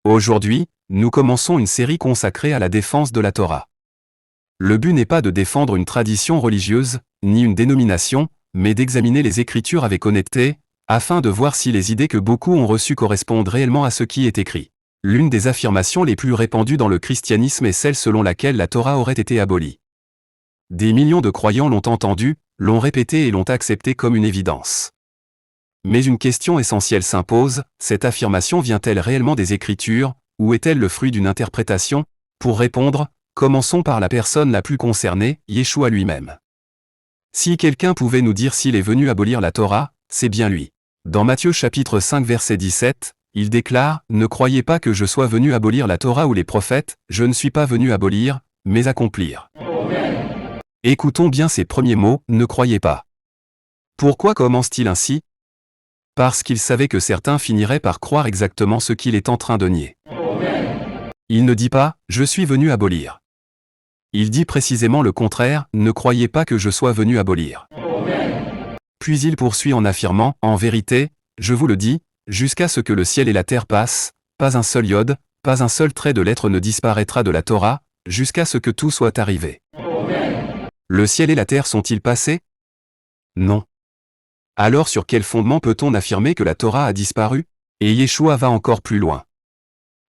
Aujourd'hui, nous commençons une série consacrée à la défense de la Torah. Le but n'est pas de défendre une tradition religieuse, ni une dénomination, mais d'examiner les Écritures avec honnêteté, afin de voir si les idées que beaucoup ont reçues correspondent réellement à ce qui est écrit. L'une des affirmations les plus répandues dans le christianisme est celle selon laquelle la Torah aurait été abolie. Des millions de croyants l'ont entendue, l'ont répétée et l'ont acceptée comme une évidence. Mais une question essentielle s'impose, cette affirmation vient-elle réellement des Écritures, ou est-elle le fruit d'une interprétation? Pour répondre, commençons par la personne la plus concernée, Yeshua lui-même. Si quelqu'un pouvait nous dire s'il est venu abolir la Torah, c'est bien lui. Dans Matthieu chapitre 5 verset 17, il déclare « Ne croyez pas que je sois venu abolir la Torah ou les prophètes, je ne suis pas venu abolir, mais accomplir. » Écoutons bien ces premiers mots, « Ne croyez pas ». Pourquoi commence-t-il ainsi? Parce qu'il savait que certains finiraient par croire exactement ce qu'il est en train de nier. Il ne dit pas « Je suis venu abolir ». Il dit précisément le contraire « Ne croyez pas que je sois venu abolir ». Puis il poursuit en affirmant « En vérité, je vous le dis, jusqu'à ce que le ciel et la terre passent, pas un seul iode, pas un seul trait de lettre ne disparaîtra de la Torah, jusqu'à ce que tout soit arrivé. » Le ciel et la terre sont-ils passés? Non. Alors sur quel fondement peut-on affirmer que la Torah a disparu? Et Yeshua va encore plus loin.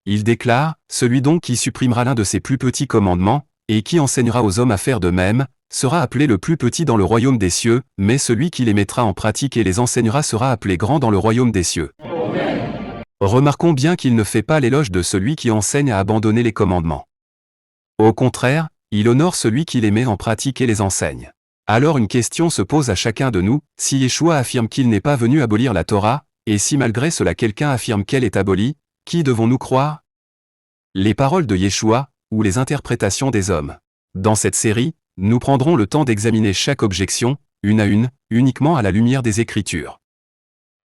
Il déclare « Celui donc qui supprimera l'un de ses plus petits commandements, et qui enseignera aux hommes à faire de même, sera appelé le plus petit dans le royaume des cieux, mais celui qui les mettra en pratique et les enseignera sera appelé grand dans le royaume des cieux. » Remarquons bien qu'il ne fait pas l'éloge de celui qui enseigne à abandonner les commandements. Au contraire, il honore celui qui les met en pratique et les enseigne. Alors une question se pose à chacun de nous, si Yeshua affirme qu'il n'est pas venu abolir la Torah, et si malgré cela quelqu'un affirme qu'elle est abolie, qui devons-nous croire? Les paroles de Yeshua, ou les interprétations des hommes? Dans cette série, nous prendrons le temps d'examiner chaque objection, une à une, uniquement à la lumière des Écritures.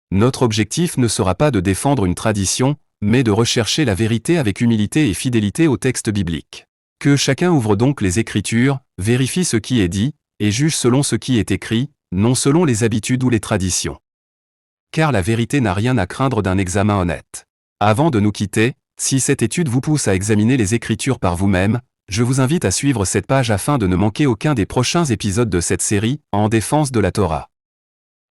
Notre objectif ne sera pas de défendre une tradition, mais de rechercher la vérité avec humilité et fidélité au texte biblique. Que chacun ouvre donc les Écritures, vérifie ce qui est dit, et juge selon ce qui est écrit, non selon les habitudes ou les traditions. Car la vérité n'a rien à craindre d'un examen honnête. Avant de nous quitter, si cette étude vous pousse à examiner les Écritures par vous-même, je vous invite à suivre cette page afin de ne manquer aucun des prochains épisodes de cette série, en défense de la Torah.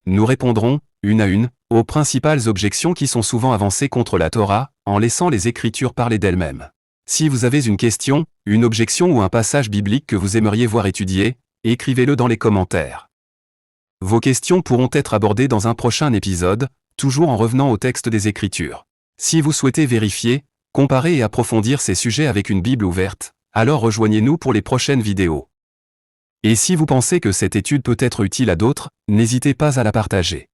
Nous répondrons, une à une, aux principales objections qui sont souvent avancées contre la Torah, en laissant les Écritures parler d'elles-mêmes. Si vous avez une question, une objection ou un passage biblique que vous aimeriez voir étudié, écrivez-le dans les commentaires. Vos questions pourront être abordées dans un prochain épisode, toujours en revenant au texte des Écritures. Si vous souhaitez vérifier, comparer et approfondir ces sujets avec une Bible ouverte, alors rejoignez-nous pour les prochaines vidéos. Et si vous pensez que cette étude peut être utile à d'autres, n'hésitez pas à la partager.